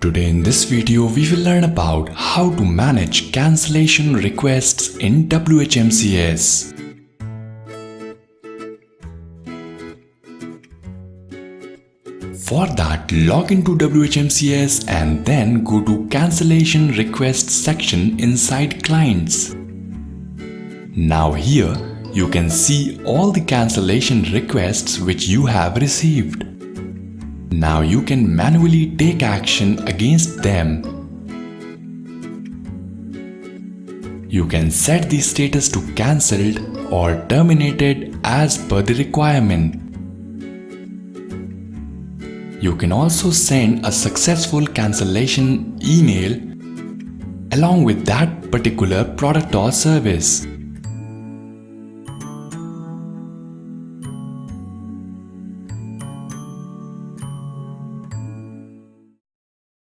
Today in this video, we will learn about how to manage cancellation requests in Whmcs. For that, log into Whmcs and then go to Cancellation Requests section inside Clients. Now here, you can see all the cancellation requests which you have received. Now you can manually take action against them. You can set the status to cancelled or terminated as per the requirement. You can also send a successful cancellation email along with that particular product or service.